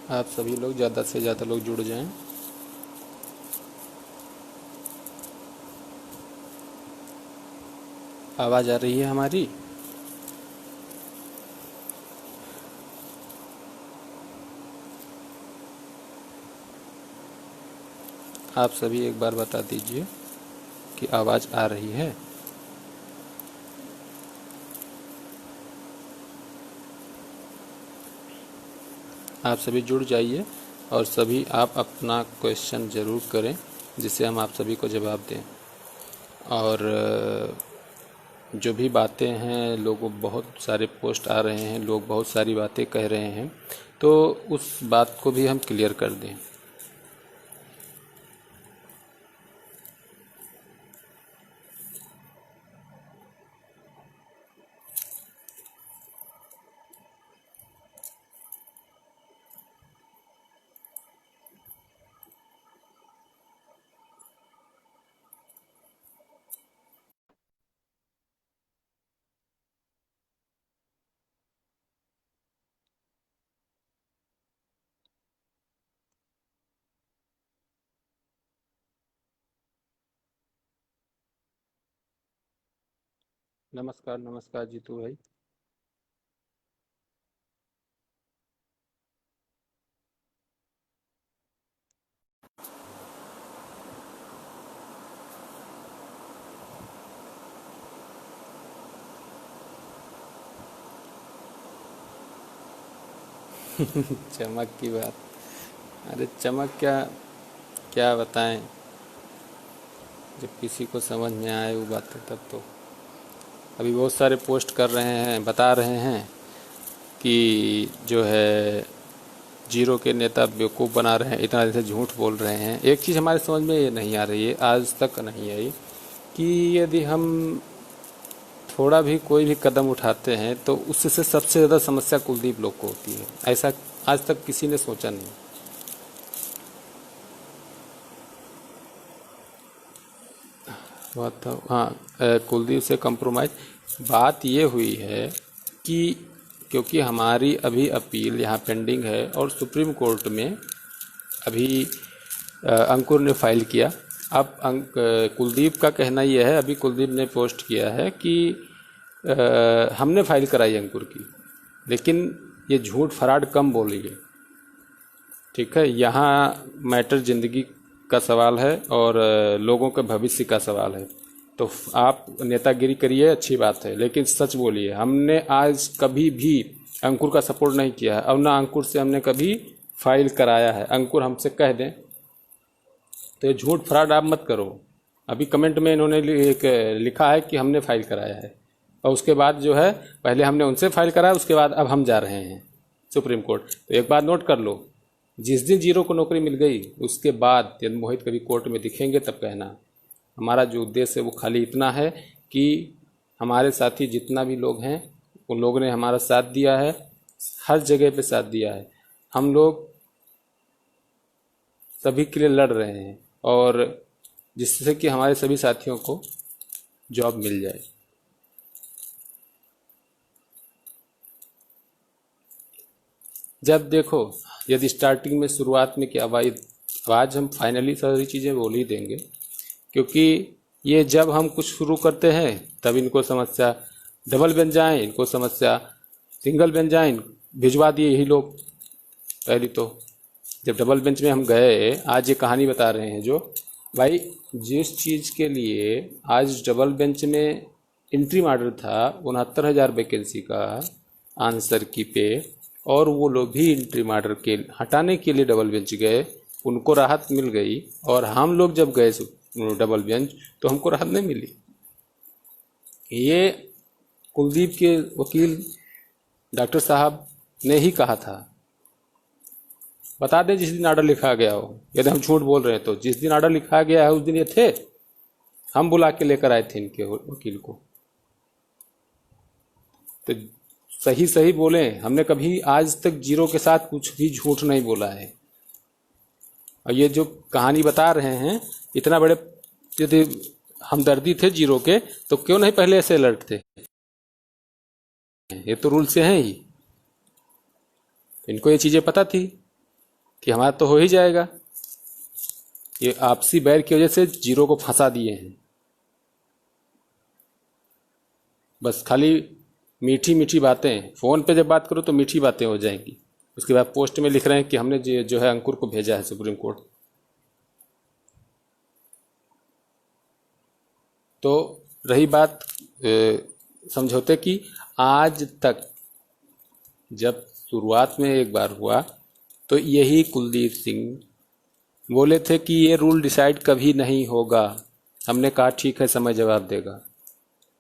आप सभी लोग ज़्यादा से ज़्यादा लोग जुड़ जाएं। आवाज़ आ रही है हमारी? आप सभी एक बार बता दीजिए कि आवाज़ आ रही है। आप सभी जुड़ जाइए और सभी आप अपना क्वेश्चन ज़रूर करें जिससे हम आप सभी को जवाब दें। और जो भी बातें हैं, लोग बहुत सारे पोस्ट आ रहे हैं, लोग बहुत सारी बातें कह रहे हैं, तो उस बात को भी हम क्लियर कर दें। नमस्कार नमस्कार जीतू भाई। चमक की बात? अरे चमक क्या, क्या बताएं। जब किसी को समझ में आए वो बातें तब तो। अभी बहुत सारे पोस्ट कर रहे हैं, बता रहे हैं कि जो है जीरो के नेता बेवकूफ़ बना रहे हैं, इतना जैसे झूठ बोल रहे हैं। एक चीज़ हमारे समझ में ये नहीं आ रही है, आज तक नहीं आई, कि यदि हम थोड़ा भी कोई भी कदम उठाते हैं तो उससे सबसे ज़्यादा समस्या कुलदीप लोग को होती है। ऐसा आज तक किसी ने सोचा नहीं। बात तो हाँ, कुलदीप से कंप्रोमाइज बात ये हुई है कि क्योंकि हमारी अभी अपील यहाँ पेंडिंग है और सुप्रीम कोर्ट में अभी अंकुर ने फाइल किया। अब कुलदीप का कहना यह है, अभी कुलदीप ने पोस्ट किया है कि हमने फाइल कराई अंकुर की, लेकिन ये झूठ फराड कम बोलिए। ठीक है, यहाँ मैटर ज़िंदगी का सवाल है और लोगों के भविष्य का सवाल है। तो आप नेतागिरी करिए, अच्छी बात है, लेकिन सच बोलिए। हमने आज कभी भी अंकुर का सपोर्ट नहीं किया है और ना अंकुर से हमने कभी फाइल कराया है। अंकुर हमसे कह दें तो ये झूठ फराड आप मत करो। अभी कमेंट में इन्होंने एक लिखा है कि हमने फाइल कराया है, और उसके बाद जो है पहले हमने उनसे फाइल कराया, उसके बाद अब हम जा रहे हैं सुप्रीम कोर्ट। तो एक बात नोट कर लो, जिस दिन जीरो को नौकरी मिल गई उसके बाद यदि मोहित कभी कोर्ट में दिखेंगे तब कहना। हमारा जो उद्देश्य है वो खाली इतना है कि हमारे साथी जितना भी लोग हैं उन लोगों ने हमारा साथ दिया है, हर जगह पे साथ दिया है। हम लोग सभी के लिए लड़ रहे हैं और जिससे कि हमारे सभी साथियों को जॉब मिल जाए। जब देखो, यदि स्टार्टिंग में शुरुआत में क्या भाई, आज हम फाइनली सारी चीज़ें बोल ही देंगे, क्योंकि ये जब हम कुछ शुरू करते हैं तब इनको समस्या, डबल बन जाए इनको समस्या, सिंगल बन जाए भिजवा दिए यही लोग। पहली तो जब डबल बेंच में हम गए, आज ये कहानी बता रहे हैं जो भाई, जिस चीज़ के लिए आज डबल बेंच में इंट्री ऑर्डर था 69,000 वैकेंसी का आंसर की पे, और वो लोग भी इंट्री ऑर्डर के हटाने के लिए डबल बेंच गए, उनको राहत मिल गई। और हम लोग जब गए डबल बेंच तो हमको राहत नहीं मिली। ये कुलदीप के वकील डॉक्टर साहब ने ही कहा था। बता दें जिस दिन ऑर्डर लिखा गया हो, यदि हम झूठ बोल रहे हैं तो जिस दिन ऑर्डर लिखा गया है उस दिन ये थे, हम बुला के लेकर आए थे इनके वकील को। तो सही सही बोले, हमने कभी आज तक जीरो के साथ कुछ भी झूठ नहीं बोला है। और ये जो कहानी बता रहे हैं, इतना बड़े यदि हमदर्दी थे जीरो के तो क्यों नहीं पहले ऐसे लड़ते। ये तो रूल से हैं ही, इनको ये चीज़ें पता थी। कि हमारा तो हो ही जाएगा। ये आपसी बैर की वजह से जीरो को फंसा दिए हैं। बस खाली मीठी मीठी बातें, फ़ोन पे जब बात करो तो मीठी बातें हो जाएंगी, उसके बाद पोस्ट में लिख रहे हैं कि हमने जो है अंकुर को भेजा है सुप्रीम कोर्ट। तो रही बात समझौते की, आज तक जब शुरुआत में एक बार हुआ तो यही कुलदीप सिंह बोले थे कि ये रूल डिसाइड कभी नहीं होगा। हमने कहा ठीक है, समय जवाब देगा।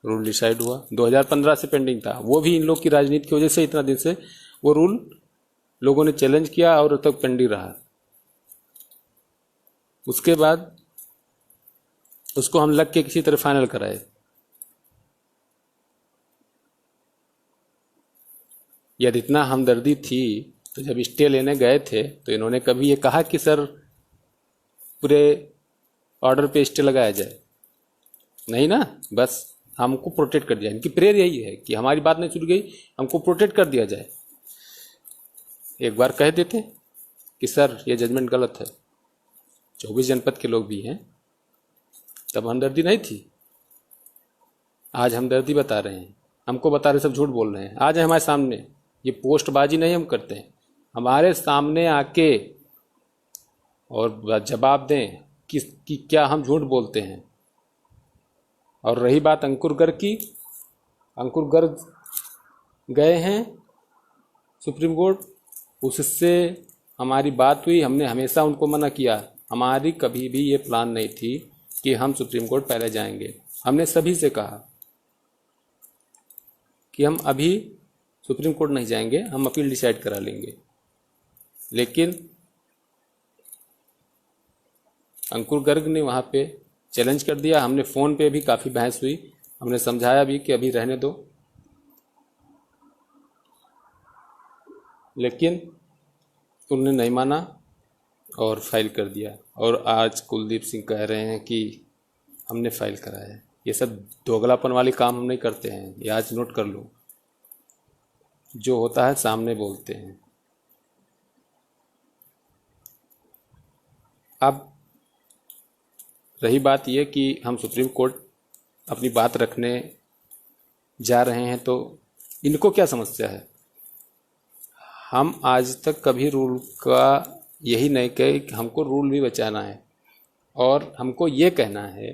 रूल डिसाइड हुआ, 2015 से पेंडिंग था, वो भी इन लोग की राजनीति की वजह से इतना दिन से वो रूल लोगों ने चैलेंज किया और तक तो पेंडिंग रहा। उसके बाद उसको हम लग के किसी तरह फाइनल कराए। यदि इतना हमदर्दी थी तो जब स्टे लेने गए थे तो इन्होंने कभी ये कहा कि सर पूरे ऑर्डर पे स्टे लगाया जाए? नहीं ना, बस हमको प्रोटेक्ट कर दिया। इनकी प्रेयर यही है कि हमारी बात नहीं सुन गई, हमको प्रोटेक्ट कर दिया जाए। एक बार कह देते कि सर ये जजमेंट गलत है, 24 जनपद के लोग भी हैं, तब हमदर्दी नहीं थी। आज हमदर्दी बता रहे हैं, हमको बता रहे सब झूठ बोल रहे हैं। आज है हमारे सामने, ये पोस्टबाजी नहीं हम करते हैं, हमारे सामने आके और जवाब दें कि क्या हम झूठ बोलते हैं। और रही बात अंकुर गर्ग की, अंकुर गर्ग गए हैं सुप्रीम कोर्ट, उससे हमारी बात हुई, हमने हमेशा उनको मना किया। हमारी कभी भी ये प्लान नहीं थी कि हम सुप्रीम कोर्ट पहले जाएंगे। हमने सभी से कहा कि हम अभी सुप्रीम कोर्ट नहीं जाएंगे, हम अपील डिसाइड करा लेंगे। लेकिन अंकुर गर्ग ने वहाँ पे चैलेंज कर दिया। हमने फ़ोन पे भी काफ़ी बहस हुई, हमने समझाया भी कि अभी रहने दो, लेकिन उन्होंने नहीं माना और फाइल कर दिया। और आज कुलदीप सिंह कह रहे हैं कि हमने फाइल कराया है। ये सब दोगलापन वाले काम हम नहीं करते हैं, ये आज नोट कर लो। जो होता है सामने बोलते हैं। अब रही बात ये कि हम सुप्रीम कोर्ट अपनी बात रखने जा रहे हैं, तो इनको क्या समस्या है? हम आज तक कभी रूल का यही नहीं कहे कि हमको रूल भी बचाना है, और हमको ये कहना है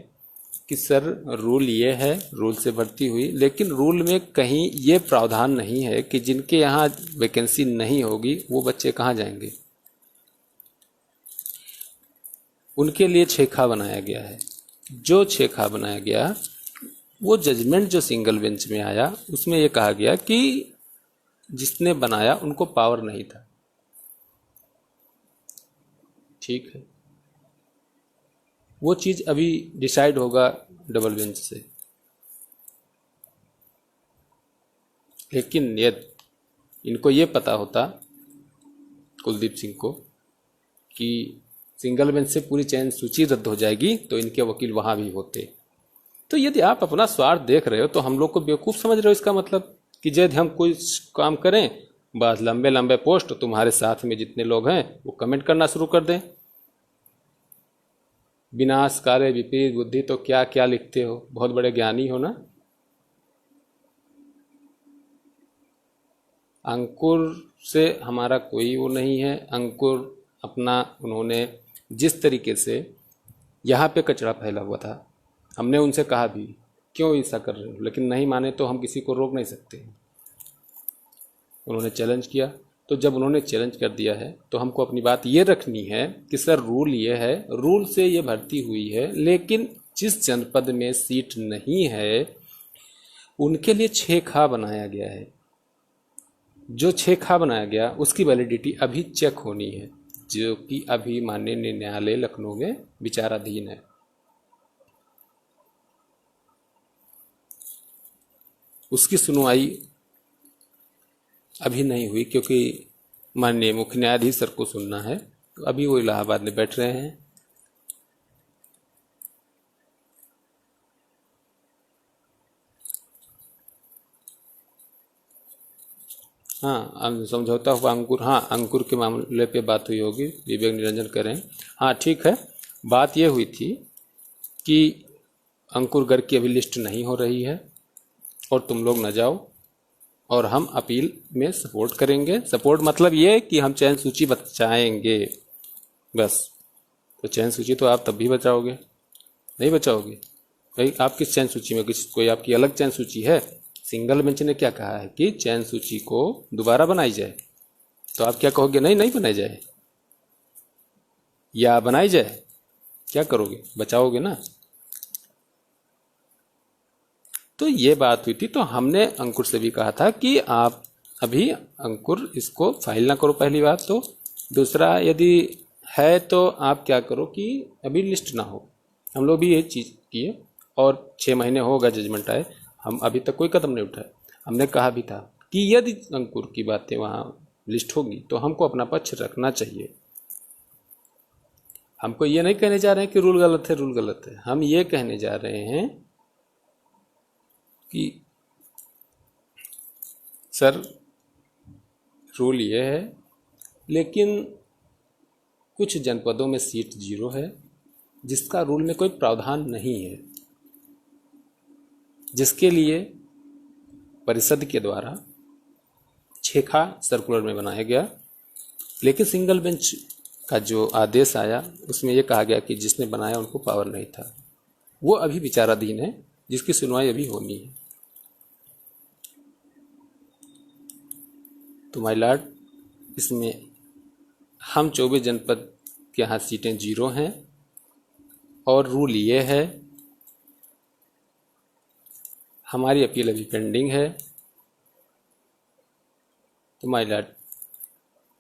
कि सर रूल ये है, रूल से भर्ती हुई, लेकिन रूल में कहीं ये प्रावधान नहीं है कि जिनके यहाँ वैकेंसी नहीं होगी वो बच्चे कहाँ जाएंगे। उनके लिए छेखा बनाया गया है। जो छेखा बनाया गया, वो जजमेंट जो सिंगल बेंच में आया उसमें ये कहा गया कि जिसने बनाया उनको पावर नहीं था। ठीक है, वो चीज़ अभी डिसाइड होगा डबल बेंच से। लेकिन यदि इनको ये पता होता कुलदीप सिंह को कि सिंगल बेंच से पूरी चयन सूची रद्द हो जाएगी तो इनके वकील वहाँ भी होते। तो यदि आप अपना स्वार्थ देख रहे हो तो हम लोग को बेवकूफ़ समझ रहे हो, इसका मतलब कि यदि हम कोई काम करें, बस लंबे लंबे पोस्ट तुम्हारे साथ में जितने लोग हैं वो कमेंट करना शुरू कर दें, विनाशकारी विपरीत बुद्धि, तो क्या क्या लिखते हो, बहुत बड़े ज्ञानी हो ना। अंकुर से हमारा कोई वो नहीं है। अंकुर अपना, उन्होंने जिस तरीके से यहाँ पे कचरा फैला हुआ था, हमने उनसे कहा भी क्यों ऐसा कर रहे हो, लेकिन नहीं माने तो हम किसी को रोक नहीं सकते। उन्होंने चैलेंज किया, तो जब उन्होंने चैलेंज कर दिया है तो हमको अपनी बात ये रखनी है कि सर रूल ये है, रूल से ये भर्ती हुई है, लेकिन जिस जनपद में सीट नहीं है उनके लिए छेखा बनाया गया है। जो छेखा बनाया गया उसकी वैलिडिटी अभी चेक होनी है, जो कि अभी माननीय न्यायालय लखनऊ में विचाराधीन है। उसकी सुनवाई अभी नहीं हुई क्योंकि माननीय मुख्य न्यायाधीश सर को सुनना है, तो अभी वो इलाहाबाद में बैठ रहे हैं। हाँ, समझौता हुआ अंकुर, हाँ अंकुर के मामले पे बात हुई होगी, विवेक निरंजन कह रहे हैं। हाँ ठीक है, बात ये हुई थी कि अंकुर गर्ग की अभी लिस्ट नहीं हो रही है और तुम लोग न जाओ, और हम अपील में सपोर्ट करेंगे। सपोर्ट मतलब ये कि हम चयन सूची बचाएंगे बस। तो चयन सूची तो आप तब भी बचाओगे, नहीं बचाओगे भाई? आप किस चयन सूची में, कोई आपकी अलग चयन सूची है? सिंगल बेंच ने क्या कहा है कि चयन सूची को दोबारा बनाई जाए, तो आप क्या कहोगे? नहीं, नहीं बनाई जाए या बनाई जाए? क्या करोगे? बचाओगे ना। तो ये बात हुई थी, तो हमने अंकुर से भी कहा था कि आप अभी अंकुर इसको फाइल ना करो, पहली बात तो। दूसरा, यदि है तो आप क्या करो कि अभी लिस्ट ना हो। हम लोग भी ये चीज़ किए और 6 महीने होगा जजमेंट आए, हम अभी तक कोई कदम नहीं उठाए। हमने कहा भी था कि यदि अंकुर की बातें वहाँ लिस्ट होगी तो हमको अपना पक्ष रखना चाहिए। हमको ये नहीं कहने जा रहे हैं कि रूल गलत है, रूल गलत है। हम ये कहने जा रहे हैं कि सर रूल ये है, लेकिन कुछ जनपदों में सीट 0 है जिसका रूल में कोई प्रावधान नहीं है, जिसके लिए परिषद के द्वारा छेखा सर्कुलर में बनाया गया। लेकिन सिंगल बेंच का जो आदेश आया उसमें यह कहा गया कि जिसने बनाया उनको पावर नहीं था। वो अभी विचाराधीन है, जिसकी सुनवाई अभी होनी है। तो माय लॉर्ड, इसमें हम 24 जनपद के यहाँ सीटें 0 हैं और रूल ये है, हमारी अपील अभी पेंडिंग है। तो माय लॉर्ड,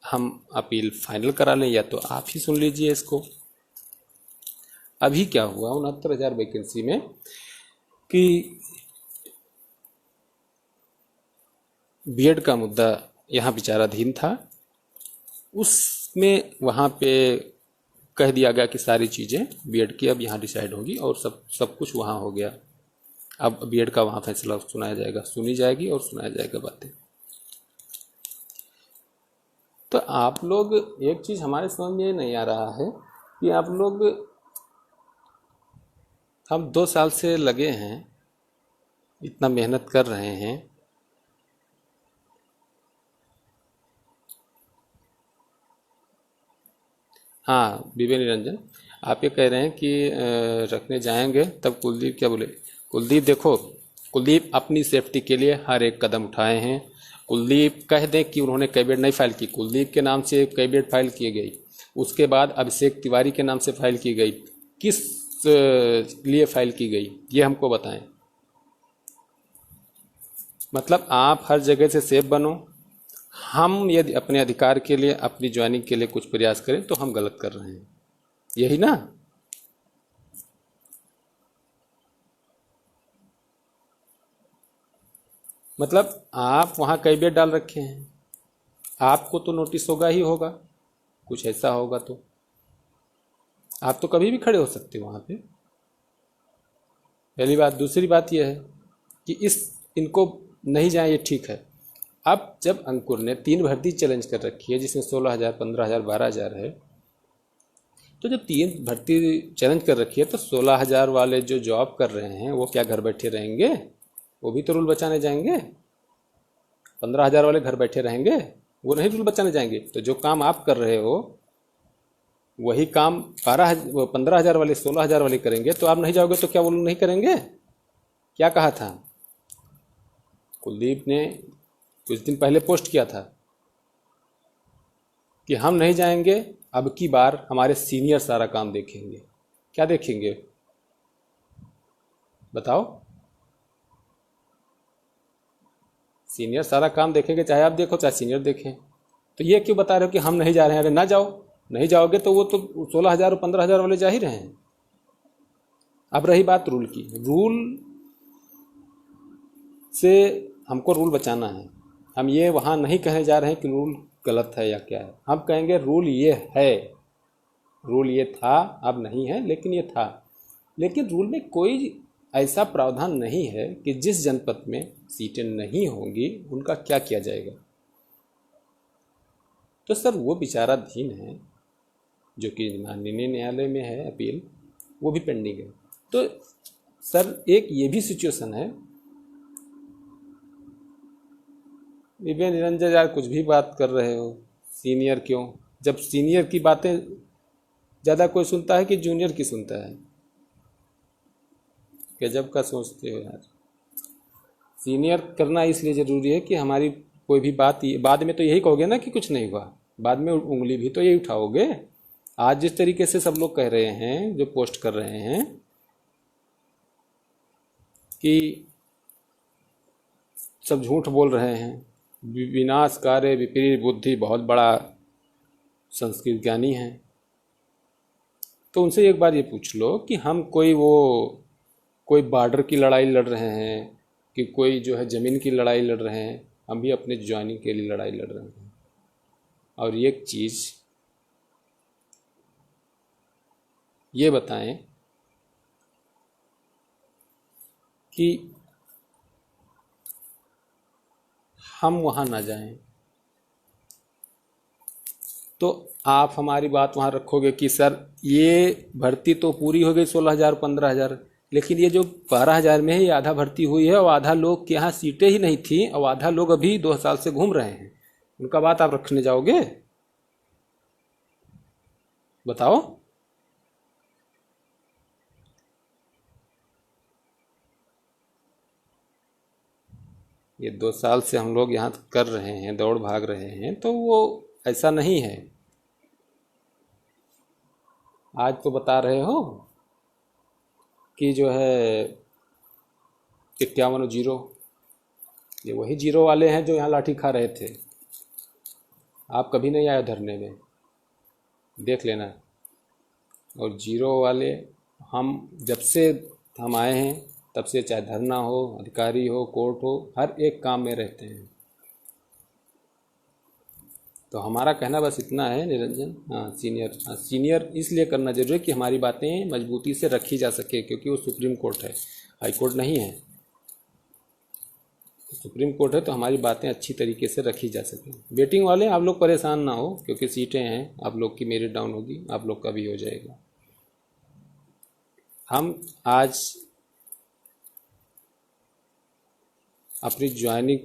हम अपील फाइनल करा लें या तो आप ही सुन लीजिए इसको। अभी क्या हुआ 69,000 वैकेंसी में कि बीएड का मुद्दा यहाँ विचाराधीन था, उसमें वहाँ पे कह दिया गया कि सारी चीज़ें बीएड की अब यहाँ डिसाइड होगी और सब कुछ वहाँ हो गया। अब बीएड का वहाँ फैसला सुनाया जाएगा, सुनी जाएगी और सुनाया जाएगा बातें। तो आप लोग, एक चीज़ हमारे समझ में नहीं आ रहा है कि आप लोग, हम 2 साल से लगे हैं, इतना मेहनत कर रहे हैं, हाँ विवेक निरंजन, आप ये कह रहे हैं कि रखने जाएंगे, तब कुलदीप क्या बोले? कुलदीप देखो, कुलदीप अपनी सेफ्टी के लिए हर एक कदम उठाए हैं। कुलदीप कह दें कि उन्होंने कैबिनेट नहीं फाइल की, कुलदीप के नाम से कैबिनेट फाइल की गई, उसके बाद अभिषेक तिवारी के नाम से फाइल की गई, किस लिए फाइल की गई ये हमको बताएं। मतलब आप हर जगह से सेफ बनो। हम यदि अपने अधिकार के लिए, अपनी ज्वाइनिंग के लिए कुछ प्रयास करें तो हम गलत कर रहे हैं, यही ना? मतलब आप वहाँ कैबिनेट डाल रखे हैं, आपको तो नोटिस होगा ही होगा, कुछ ऐसा होगा तो आप तो कभी भी खड़े हो सकते हो वहाँ पे, पहली बात। दूसरी बात यह है कि इनको नहीं जाए ये ठीक है। अब जब अंकुर ने 3 भर्ती चैलेंज कर रखी है जिसमें 16,000, 15,000, 12,000 है, तो जब 3 भर्ती चैलेंज कर रखी है तो 16,000 वाले जो जॉब कर रहे हैं वो क्या घर बैठे रहेंगे? वो भी तो रूल बचाने जाएंगे। 15,000 वाले घर बैठे रहेंगे, वो नहीं रूल बचाने जाएंगे। तो जो काम आप कर रहे हो वही काम 15,000 वाले, 16,000 वाले करेंगे, तो आप नहीं जाओगे तो क्या वो लोग नहीं करेंगे? क्या कहा था कुलदीप ने? कुछ दिन पहले पोस्ट किया था कि हम नहीं जाएंगे, अब की बार हमारे सीनियर सारा काम देखेंगे। क्या देखेंगे बताओ? सीनियर सारा काम देखेंगे, चाहे आप देखो चाहे सीनियर देखें। तो ये क्यों बता रहे हो कि हम नहीं जा रहे हैं? अरे ना जाओ, नहीं जाओगे तो वो तो 16,000 और 15,000 वाले जा ही रहे हैं। अब रही बात रूल की, रूल से हमको रूल बचाना है। हम ये वहाँ नहीं कहने जा रहे हैं कि रूल गलत है या क्या है, हम कहेंगे रूल ये है, रूल ये था, अब नहीं है लेकिन ये था। लेकिन रूल में कोई ऐसा प्रावधान नहीं है कि जिस जनपद में सीटें नहीं होंगी उनका क्या किया जाएगा। तो सर वो विचाराधीन है, जो कि माननीय न्यायालय में है अपील, वो भी पेंडिंग है। तो सर एक ये भी सिचुएशन है, विवेक निरंजन यार कुछ भी बात कर रहे हो, सीनियर क्यों? जब सीनियर की बातें ज़्यादा कोई सुनता है कि जूनियर की सुनता है? गजब का सोचते हो यार। सीनियर करना इसलिए ज़रूरी है कि हमारी कोई भी बात, बाद में तो यही कहोगे ना कि कुछ नहीं हुआ, बाद में उंगली भी तो यही उठाओगे। आज जिस तरीके से सब लोग कह रहे हैं, जो पोस्ट कर रहे हैं कि सब झूठ बोल रहे हैं, विनाशकारी विपरीत बुद्धि बहुत बड़ा संस्कृत ज्ञानी है, तो उनसे एक बार ये पूछ लो कि हम कोई बॉर्डर की लड़ाई लड़ रहे हैं कि कोई जो है ज़मीन की लड़ाई लड़ रहे हैं? हम भी अपने ज्वाइनिंग के लिए लड़ाई लड़ रहे हैं। और एक चीज़ ये बताएं कि हम वहाँ ना जाएं, तो आप हमारी बात वहाँ रखोगे कि सर ये भर्ती तो पूरी हो गई 16,000 15,000, लेकिन ये जो 12,000 में है ये आधा भर्ती हुई है और आधा लोग के यहाँ सीटें ही नहीं थी और आधा लोग अभी 2 साल से घूम रहे हैं, उनका बात आप रखने जाओगे? बताओ। ये 2 साल से हम लोग यहाँ कर रहे हैं, दौड़ भाग रहे हैं, तो वो ऐसा नहीं है। आज तो बता रहे हो कि जो है 51 जीरो, ये वही जीरो वाले हैं जो यहाँ लाठी खा रहे थे। आप कभी नहीं आए धरने में, देख लेना। और जीरो वाले हम जब से हम आए हैं तब से, चाहे धरना हो, अधिकारी हो, कोर्ट हो, हर एक काम में रहते हैं। तो हमारा कहना बस इतना है निरंजन। हाँ सीनियर इसलिए करना जरूरी है कि हमारी बातें मजबूती से रखी जा सके, क्योंकि वो सुप्रीम कोर्ट है, हाई कोर्ट नहीं है। सुप्रीम कोर्ट है तो हमारी बातें अच्छी तरीके से रखी जा सकें। वेटिंग वाले आप लोग परेशान ना हो, क्योंकि सीटें हैं, आप लोग की मेरिट डाउन होगी, आप लोग का भी हो जाएगा। हम आज अपनी ज्वाइनिंग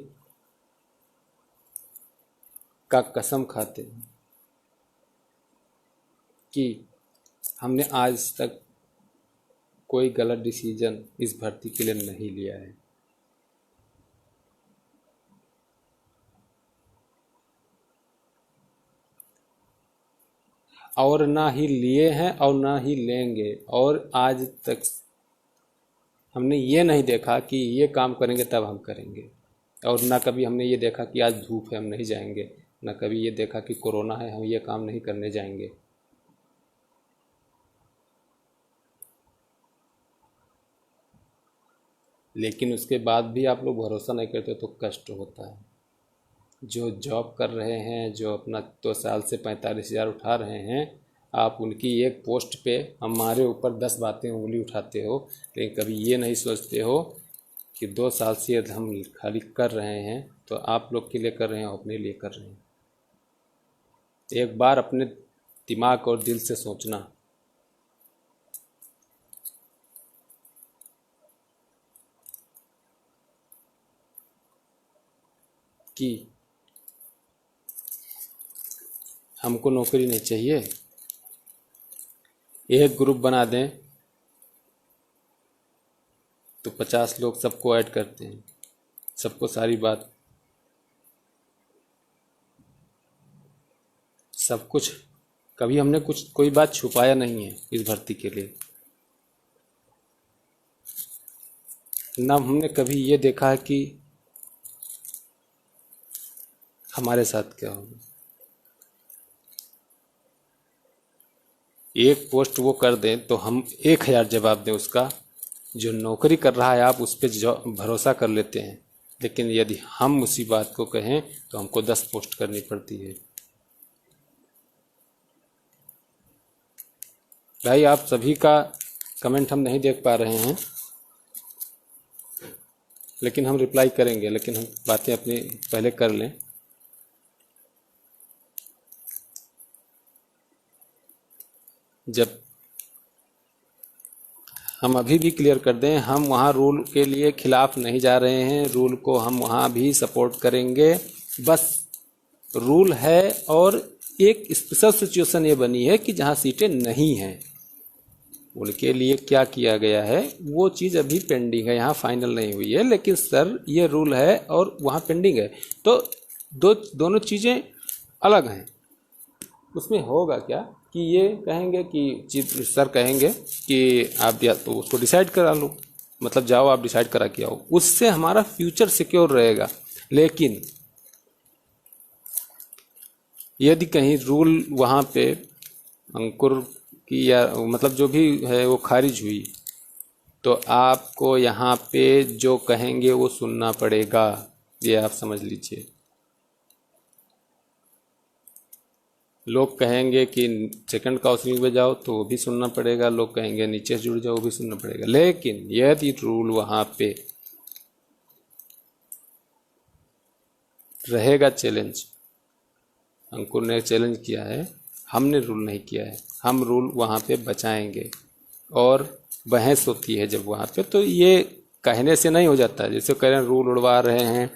का कसम खाते हैं कि हमने आज तक कोई गलत डिसीजन इस भर्ती के लिए नहीं लिया है। और ना ही लिए हैं और ना ही लेंगे। और आज तक हमने ये नहीं देखा कि ये काम करेंगे तब हम करेंगे, और ना कभी हमने ये देखा कि आज धूप है हम नहीं जाएंगे, ना कभी ये देखा कि कोरोना है हम ये काम नहीं करने जाएंगे। लेकिन उसके बाद भी आप लोग भरोसा नहीं करते तो कष्ट होता है। जो जॉब कर रहे हैं, जो अपना 2 साल से 45,000 उठा रहे हैं, आप उनकी एक पोस्ट पे हमारे ऊपर 10 बातें उंगली उठाते हो, लेकिन कभी ये नहीं सोचते हो कि 2 साल से हम खाली कर रहे हैं तो आप लोग के लिए कर रहे हैं, अपने लिए कर रहे हैं। एक बार अपने दिमाग और दिल से सोचना कि हमको नौकरी नहीं चाहिए। एक ग्रुप बना दें तो 50 लोग सबको ऐड करते हैं, सबको सारी बात, सब कुछ। कभी हमने कोई बात छुपाया नहीं है इस भर्ती के लिए। ना हमने कभी ये देखा है कि हमारे साथ क्या होगा। एक पोस्ट वो कर दें तो हम 1,000 जवाब दें उसका। जो नौकरी कर रहा है आप उस पर भरोसा कर लेते हैं, लेकिन यदि हम उसी बात को कहें तो हमको 10 पोस्ट करनी पड़ती है। भाई आप सभी का कमेंट हम नहीं देख पा रहे हैं, लेकिन हम रिप्लाई करेंगे, लेकिन हम बातें अपनी पहले कर लें। जब हम अभी भी क्लियर कर दें, हम वहाँ रूल के लिए खिलाफ नहीं जा रहे हैं, रूल को हम वहाँ भी सपोर्ट करेंगे। बस रूल है और एक स्पेशल सिचुएशन ये बनी है कि जहाँ सीटें नहीं हैं उनके लिए क्या किया गया है वो चीज़ अभी पेंडिंग है, यहाँ फाइनल नहीं हुई है। लेकिन सर ये रूल है और वहाँ पेंडिंग है, तो दोनों चीज़ें अलग हैं। उसमें होगा क्या कि ये कहेंगे कि सर कहेंगे कि आप या तो उसको डिसाइड करा लो, मतलब जाओ आप डिसाइड करा के आओ, उससे हमारा फ्यूचर सिक्योर रहेगा। लेकिन यदि कहीं रूल वहाँ पे अंकुर की या मतलब जो भी है वो खारिज हुई, तो आपको यहाँ पे जो कहेंगे वो सुनना पड़ेगा, ये आप समझ लीजिए। लोग कहेंगे कि सेकंड काउंसलिंग में जाओ तो वो भी सुनना पड़ेगा, लोग कहेंगे नीचे से जुड़ जाओ वो भी सुनना पड़ेगा। लेकिन यदि रूल वहाँ पे रहेगा चैलेंज, अंकुर ने चैलेंज किया है, हमने रूल नहीं किया है, हम रूल वहाँ पे बचाएंगे। और बहस होती है जब वहाँ पे, तो ये कहने से नहीं हो जाता है। जैसे कह रहे हैं रूल उड़वा रहे हैं,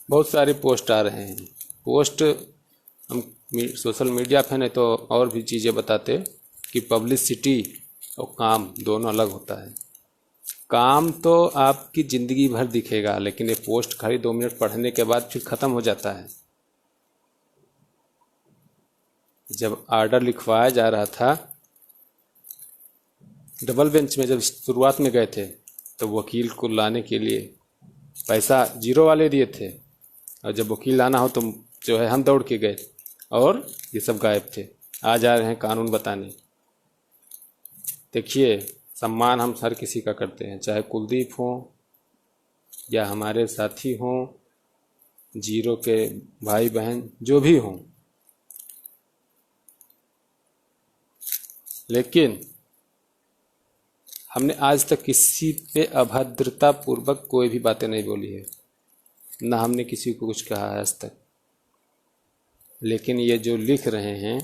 बहुत सारे पोस्ट आ रहे हैं, पोस्ट हम सोशल मीडिया पे नहीं तो और भी चीज़ें बताते कि पब्लिसिटी और काम दोनों अलग होता है। काम तो आपकी ज़िंदगी भर दिखेगा, लेकिन ये पोस्ट खाली 2 मिनट पढ़ने के बाद फिर ख़त्म हो जाता है। जब ऑर्डर लिखवाया जा रहा था डबल बेंच में, जब शुरुआत में गए थे तो वकील को लाने के लिए पैसा जीरो वाले दिए थे, और जब वकील लाना हो तो जो है हम दौड़ के गए और ये सब गायब थे। आ जा रहे हैं कानून बताने। देखिए, सम्मान हम हर किसी का करते हैं, चाहे कुलदीप हो या हमारे साथी हों, जीरो के भाई बहन जो भी हों, लेकिन हमने आज तक किसी पे अभद्रता पूर्वक कोई भी बातें नहीं बोली है, ना हमने किसी को कुछ कहा है आज तक। लेकिन ये जो लिख रहे हैं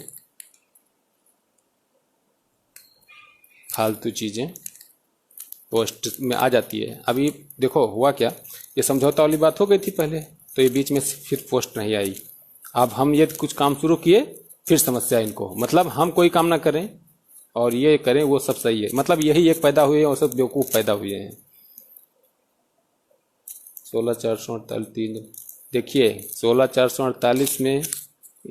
फालतू चीज़ें पोस्ट में आ जाती है। अभी देखो हुआ क्या, ये समझौता वाली बात हो गई थी पहले, तो ये बीच में फिर पोस्ट नहीं आई। अब हम ये कुछ काम शुरू किए, फिर समस्या इनको, मतलब हम कोई काम ना करें और ये करें वो सब सही है, मतलब यही एक पैदा हुए हैं और सब बेवकूफ़ पैदा हुए हैं। 16,448 देखिए 16,448 में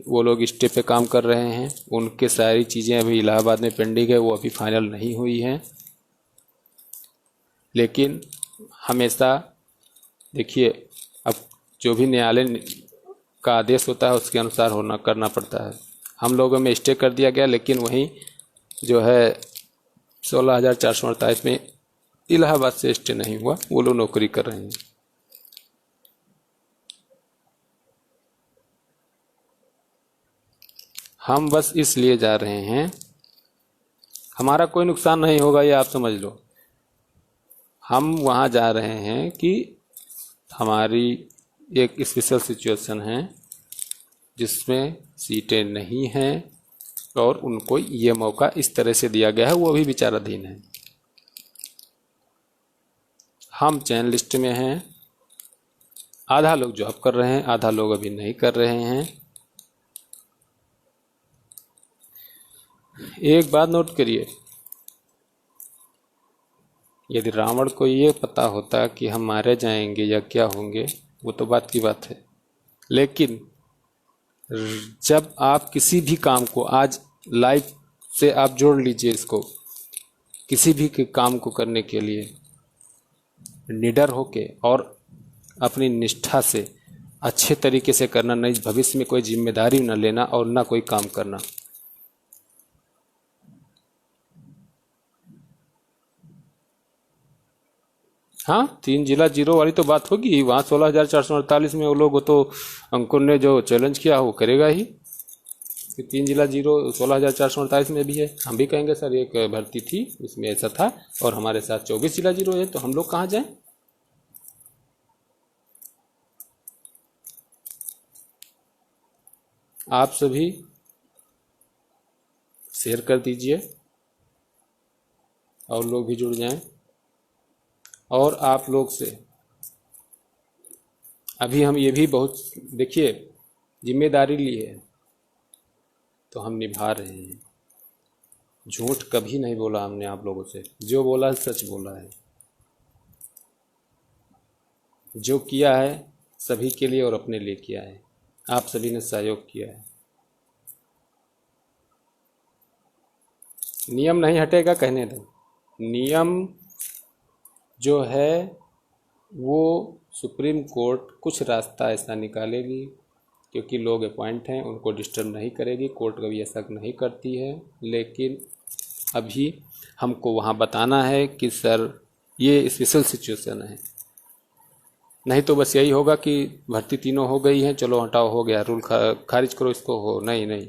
वो लोग स्टे पे काम कर रहे हैं, उनके सारी चीज़ें अभी इलाहाबाद में पेंडिंग है, वो अभी फाइनल नहीं हुई हैं। लेकिन हमेशा देखिए, अब जो भी न्यायालय का आदेश होता है उसके अनुसार होना करना पड़ता है। हम लोगों में स्टे कर दिया गया, लेकिन वहीं जो है 16,448 में इलाहाबाद से स्टे नहीं हुआ, वो लोग नौकरी कर रहे हैं। हम बस इसलिए जा रहे हैं, हमारा कोई नुकसान नहीं होगा, ये आप समझ लो। हम वहाँ जा रहे हैं कि हमारी एक स्पेशल सिचुएशन है जिसमें सीटें नहीं हैं और उनको ये मौका इस तरह से दिया गया है, वो भी विचाराधीन है। हम चयन लिस्ट में हैं, आधा लोग जॉब कर रहे हैं, आधा लोग अभी नहीं कर रहे हैं। एक बात नोट करिए, यदि रावण को ये पता होता कि हम मारे जाएंगे या क्या होंगे, वो तो बात की बात है। लेकिन जब आप किसी भी काम को आज लाइफ से आप जोड़ लीजिए, इसको किसी भी काम को करने के लिए निडर होके और अपनी निष्ठा से अच्छे तरीके से करना, नहीं भविष्य में कोई जिम्मेदारी न लेना और ना कोई काम करना। हाँ, 3 जिला जीरो वाली तो बात होगी, वहाँ 16,448 में वो लोग तो अंकुर ने जो चैलेंज किया वो करेगा ही कि 3 जिला जीरो 16,448 में भी है। हम भी कहेंगे सर एक भर्ती थी उसमें ऐसा था और हमारे साथ 24 जिला जीरो है, तो हम लोग कहाँ जाएं? आप सभी शेयर कर दीजिए और लोग भी जुड़ जाएं। और आप लोग से अभी हम ये भी बहुत देखिए जिम्मेदारी ली है तो हम निभा रहे हैं। झूठ कभी नहीं बोला हमने आप लोगों से, जो बोला सच बोला है। जो किया है सभी के लिए और अपने लिए किया है, आप सभी ने सहयोग किया है। नियम नहीं हटेगा, कहने दो। नियम जो है वो सुप्रीम कोर्ट कुछ रास्ता ऐसा निकालेगी, क्योंकि लोग अपॉइंट हैं, उनको डिस्टर्ब नहीं करेगी। कोर्ट कभी ऐसा नहीं करती है, लेकिन अभी हमको वहाँ बताना है कि सर ये स्पेशल सिचुएशन है। नहीं तो बस यही होगा कि भर्ती तीनों हो गई हैं, चलो हटाओ, हो गया, रूल खारिज करो इसको, हो नहीं नहीं,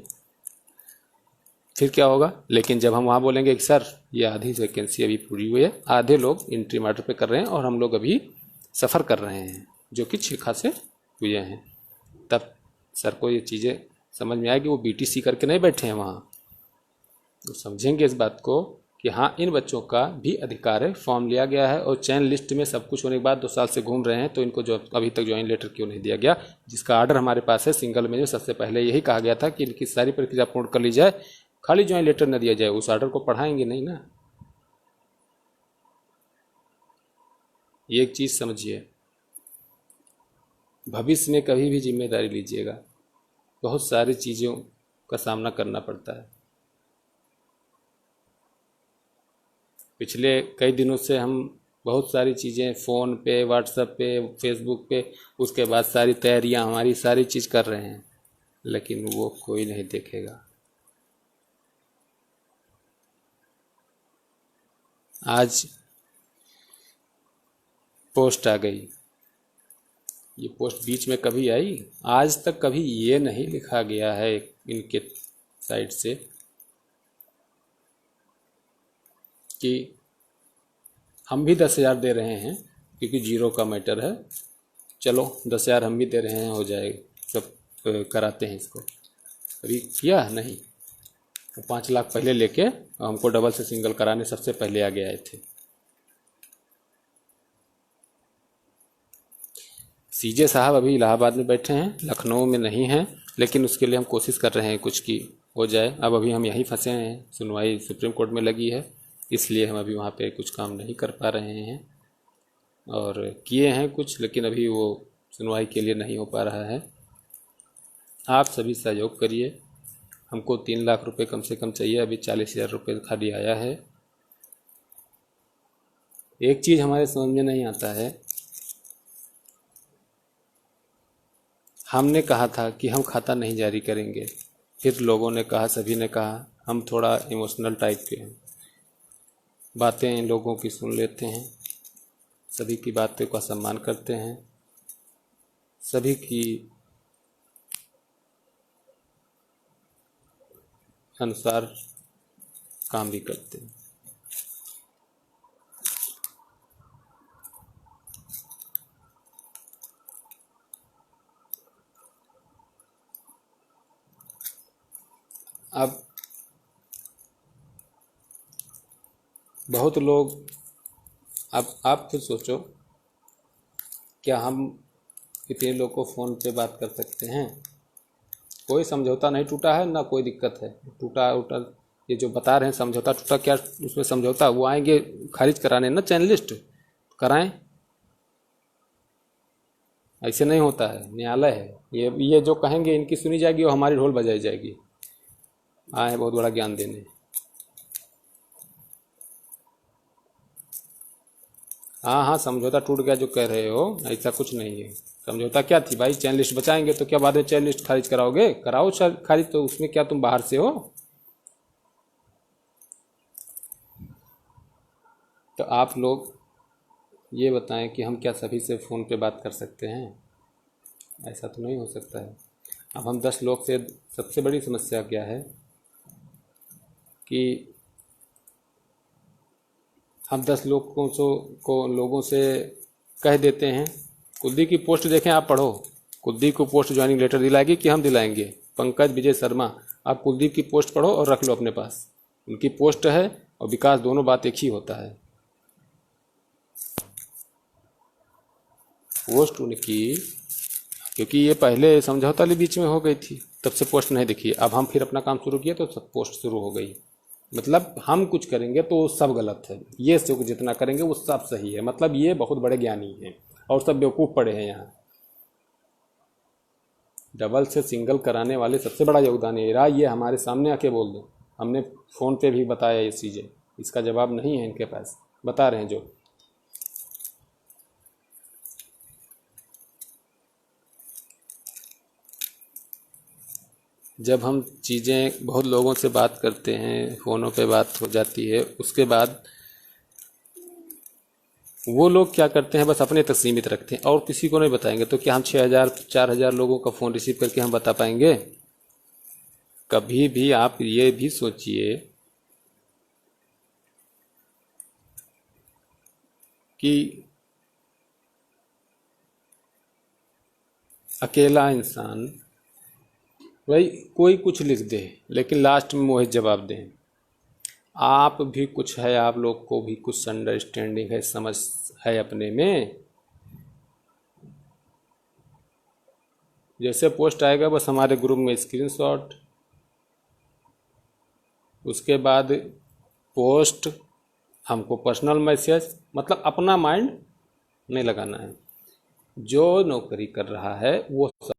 फिर क्या होगा। लेकिन जब हम वहाँ बोलेंगे कि सर ये आधी वैकेंसी अभी पूरी हुई है, आधे लोग एंट्री मैटर पे कर रहे हैं और हम लोग अभी सफ़र कर रहे हैं, जो कि 6 खासे हुए हैं, तब सर को ये चीज़ें समझ में आएगी। वो बीटीसी करके नहीं बैठे हैं वहाँ, तो समझेंगे इस बात को कि हाँ इन बच्चों का भी अधिकार है, फॉर्म लिया गया है और चयन लिस्ट में सब कुछ होने के बाद 2 साल से घूम रहे हैं, तो इनको जो अभी तक ज्वाइन लेटर क्यों नहीं दिया गया, जिसका आर्डर हमारे पास है। सिंगल में जो सबसे पहले यही कहा गया था कि इनकी सारी प्रक्रिया पूर्ण कर ली जाए, खाली ज्वाइन लेटर न दिया जाए। उस आर्डर को पढ़ाएंगे नहीं ना। एक चीज़ समझिए, भविष्य में कभी भी जिम्मेदारी लीजिएगा, बहुत सारी चीज़ों का सामना करना पड़ता है। पिछले कई दिनों से हम बहुत सारी चीज़ें फ़ोन पे, व्हाट्सएप पे, फेसबुक पे, उसके बाद सारी तैयारियां हमारी सारी चीज़ कर रहे हैं, लेकिन वो कोई नहीं देखेगा। आज पोस्ट आ गई, ये पोस्ट बीच में कभी आई, आज तक कभी ये नहीं लिखा गया है इनके साइड से कि हम भी 10,000 दे रहे हैं, क्योंकि जीरो का मैटर है, चलो 10,000 हम भी दे रहे हैं, हो जाएगा, सब कराते हैं इसको। अभी किया नहीं, तो 5 लाख पहले लेके हमको डबल से सिंगल कराने सबसे पहले आगे आए थे। सीजे साहब अभी इलाहाबाद में बैठे हैं, लखनऊ में नहीं हैं, लेकिन उसके लिए हम कोशिश कर रहे हैं कुछ की हो जाए। अब अभी हम यहीं फंसे हैं, सुनवाई सुप्रीम कोर्ट में लगी है, इसलिए हम अभी वहाँ पे कुछ काम नहीं कर पा रहे हैं, और किए हैं कुछ, लेकिन अभी वो सुनवाई के लिए नहीं हो पा रहा है। आप सभी सहयोग करिए, हमको 3 लाख रुपए कम से कम चाहिए, अभी 40,000 रुपये खाली आया है। एक चीज़ हमारे समझ में नहीं आता है, हमने कहा था कि हम खाता नहीं जारी करेंगे, फिर लोगों ने कहा, सभी ने कहा, हम थोड़ा इमोशनल टाइप के हैं, बातें लोगों की सुन लेते हैं, सभी की बातों का सम्मान करते हैं, सभी की अनुसार काम भी करते हैं। अब बहुत लोग, अब आप खुद सोचो, क्या हम इतने लोग को फ़ोन पे बात कर सकते हैं? कोई समझौता नहीं टूटा है, ना कोई दिक्कत है। टूटा उटा ये जो बता रहे हैं समझौता टूटा, क्या उसमें समझौता? वो आएंगे खारिज कराने ना, चयन लिस्ट कराएं, ऐसे नहीं होता है, न्यायालय है। ये जो कहेंगे इनकी सुनी जाएगी और हमारी ढोल बजाई जाएगी। आए बहुत बड़ा ज्ञान देने। हाँ हाँ, समझौता टूट गया जो कह रहे हो, ऐसा कुछ नहीं है। समझौता क्या थी भाई? चयन लिस्ट बचाएंगे तो क्या बाद में चयन लिस्ट खारिज कराओगे? कराओ खारिज, तो उसमें क्या तुम बाहर से हो? तो आप लोग ये बताएं कि हम क्या सभी से फ़ोन पे बात कर सकते हैं? ऐसा तो नहीं हो सकता है। अब हम 10 लोग से, सबसे बड़ी समस्या क्या है कि हम 10 लोगों से कह देते हैं, कुलदीप की पोस्ट देखें, आप पढ़ो, कुलदीप को पोस्ट ज्वाइनिंग लेटर दिलाएगी कि हम दिलाएंगे? पंकज विजय शर्मा, आप कुलदीप की पोस्ट पढ़ो और रख लो अपने पास, उनकी पोस्ट है और विकास दोनों बात एक ही होता है। पोस्ट उनकी, क्योंकि ये पहले समझौता वाली बीच में हो गई थी, तब से पोस्ट नहीं दिखी। अब हम फिर अपना काम शुरू किए तो सब पोस्ट शुरू हो गई। मतलब हम कुछ करेंगे तो वो सब गलत है, ये सब जितना करेंगे वो सब सही है। मतलब ये बहुत बड़े ज्ञानी हैं और सब बेवकूफ़ पड़े हैं यहाँ। डबल से सिंगल कराने वाले सबसे बड़ा योगदान ये रहा। ये हमारे सामने आके बोल दो, हमने फ़ोन पे भी बताया ये चीज़ें, इसका जवाब नहीं है इनके पास, बता रहे हैं जो। जब हम चीज़ें बहुत लोगों से बात करते हैं, फ़ोनों पे बात हो जाती है, उसके बाद वो लोग क्या करते हैं, बस अपने तक सीमित रखते हैं और किसी को नहीं बताएंगे। तो क्या हम 6,000 4,000 लोगों का फ़ोन रिसीव करके हम बता पाएंगे? कभी भी आप ये भी सोचिए कि अकेला इंसान, भाई कोई कुछ लिख दे लेकिन लास्ट में मोहित जवाब दें। आप भी कुछ है, आप लोग को भी कुछ अंडरस्टैंडिंग है, समझ है अपने में। जैसे पोस्ट आएगा बस हमारे ग्रुप में स्क्रीनशॉट, उसके बाद पोस्ट, हमको पर्सनल मैसेज। मतलब अपना माइंड नहीं लगाना है। जो नौकरी कर रहा है वो सब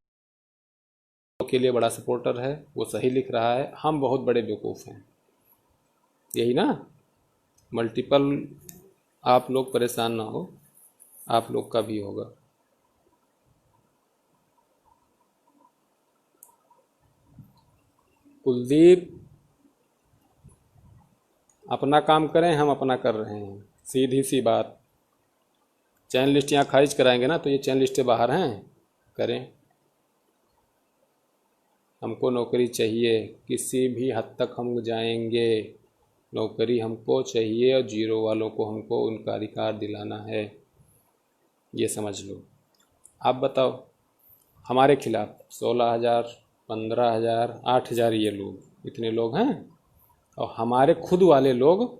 के लिए बड़ा सपोर्टर है, वो सही लिख रहा है, हम बहुत बड़े बेवकूफ़ हैं, यही ना। मल्टीपल, आप लोग परेशान ना हो, आप लोग का भी होगा। कुलदीप अपना काम करें, हम अपना कर रहे हैं, सीधी सी बात। चैन लिस्ट यहाँ खारिज कराएंगे ना तो ये चैन लिस्टें बाहर हैं, करें। हमको नौकरी चाहिए, किसी भी हद तक हम जाएंगे, नौकरी हमको चाहिए और जीरो वालों को हमको उनका अधिकार दिलाना है, ये समझ लो। आप बताओ, हमारे खिलाफ 16,000 15,000 8,000 ये लोग, इतने लोग हैं, और हमारे खुद वाले लोग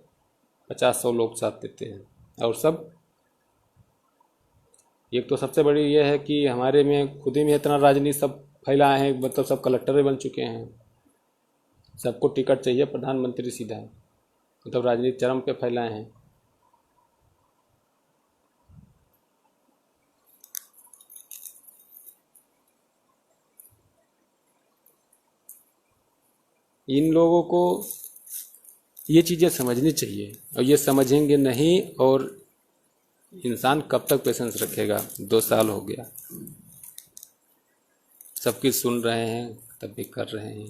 50-100 लोग साथ देते हैं। और सब, एक तो सबसे बड़ी ये है कि हमारे में खुद ही में इतना राजनीति सब फैलाए हैं, मतलब सब कलेक्टर बन चुके हैं, सबको टिकट चाहिए प्रधानमंत्री सीधा, मतलब राजनीति चरम पे फैलाए हैं। इन लोगों को ये चीज़ें समझनी चाहिए, और ये समझेंगे नहीं, और इंसान कब तक पेशेंस रखेगा। 2 साल हो गया, सबकी सुन रहे हैं तब भी कर रहे हैं।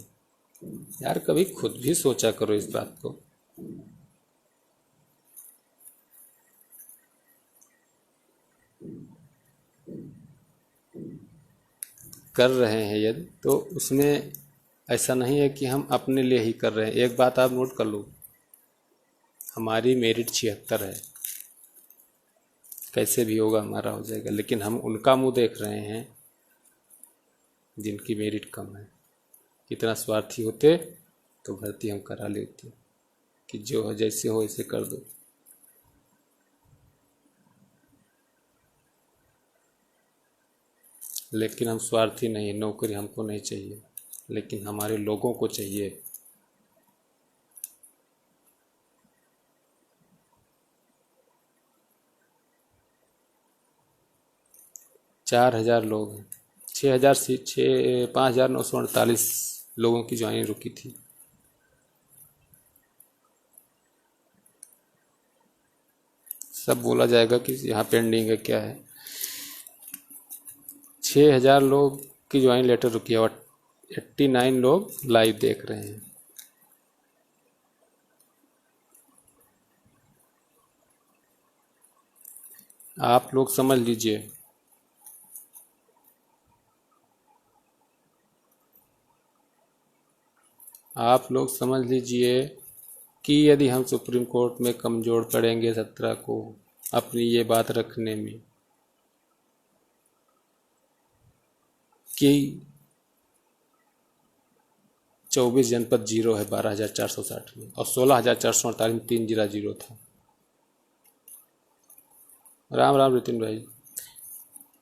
यार कभी खुद भी सोचा करो इस बात को। कर रहे हैं यदि, तो उसमें ऐसा नहीं है कि हम अपने लिए ही कर रहे हैं। एक बात आप नोट कर लो, हमारी मेरिट 76 है, कैसे भी होगा हमारा हो जाएगा, लेकिन हम उनका मुंह देख रहे हैं जिनकी मेरिट कम है। कितना स्वार्थी होते तो भर्ती हम करा लेते, कि जो है जैसे हो ऐसे कर दो। लेकिन हम स्वार्थी नहीं, नौकरी हमको नहीं चाहिए, लेकिन हमारे लोगों को चाहिए। चार हजार लोग हैं, 6,000 सीट, 5,948 लोगों की ज्वाइनिंग रुकी थी। सब बोला जाएगा कि यहाँ पेंडिंग है, क्या है। 6,000 लोग की ज्वाइनिंग लेटर रुकी है और 89 लोग लाइव देख रहे हैं। आप लोग समझ लीजिए, आप लोग समझ लीजिए कि यदि हम सुप्रीम कोर्ट में कमज़ोर पड़ेंगे 17 को अपनी ये बात रखने में कि 24 जनपद जीरो है 12,460 में, और 16,448 में 3 जिला जीरो था। राम राम रितिन भाई।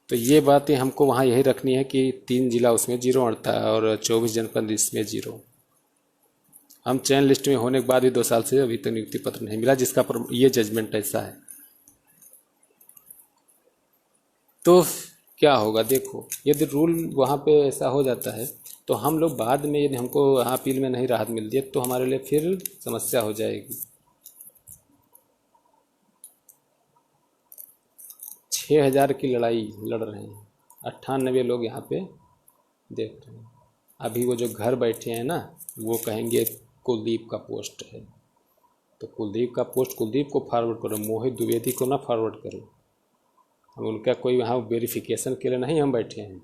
तो ये बातें हमको वहाँ यही रखनी है कि 3 जिला उसमें जीरो अड़ता है और 24 जनपद इसमें जीरो। हम चयन लिस्ट में होने के बाद भी 2 साल से अभी तक नियुक्ति पत्र नहीं मिला, जिसका पर ये जजमेंट ऐसा है। तो क्या होगा, देखो यदि रूल वहाँ पे ऐसा हो जाता है तो हम लोग बाद में यदि हमको यहाँ अपील में नहीं राहत मिलती है तो हमारे लिए फिर समस्या हो जाएगी। 6,000 की लड़ाई लड़ रहे हैं, 98 लोग यहाँ पे देख रहे हैं। अभी वो जो घर बैठे हैं ना, वो कहेंगे कुलदीप का पोस्ट है, तो कुलदीप का पोस्ट कुलदीप को फॉरवर्ड करो, मोहित द्विवेदी को ना फॉरवर्ड करो। हम उनका कोई वहाँ वेरिफिकेशन के लिए नहीं हम बैठे हैं।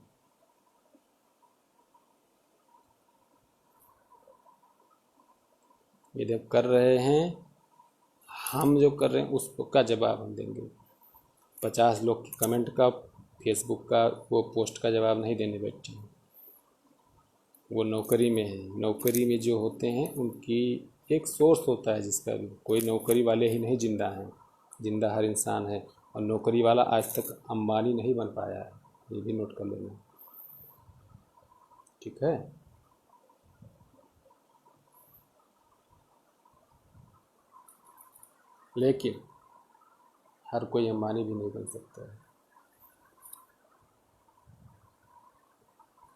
यदि आप कर रहे हैं, हम जो कर रहे हैं उसका जवाब हम देंगे। 50 लोग की कमेंट का, फेसबुक का वो पोस्ट का जवाब नहीं देने बैठे हैं। वो नौकरी में है, नौकरी में जो होते हैं उनकी एक सोर्स होता है, जिसका भी कोई नौकरी वाले ही नहीं जिंदा हैं, जिंदा हर इंसान है। और नौकरी वाला आज तक अंबानी नहीं बन पाया है, ये भी नोट कर लेना, ठीक है। लेकिन हर कोई अंबानी भी नहीं बन सकता है।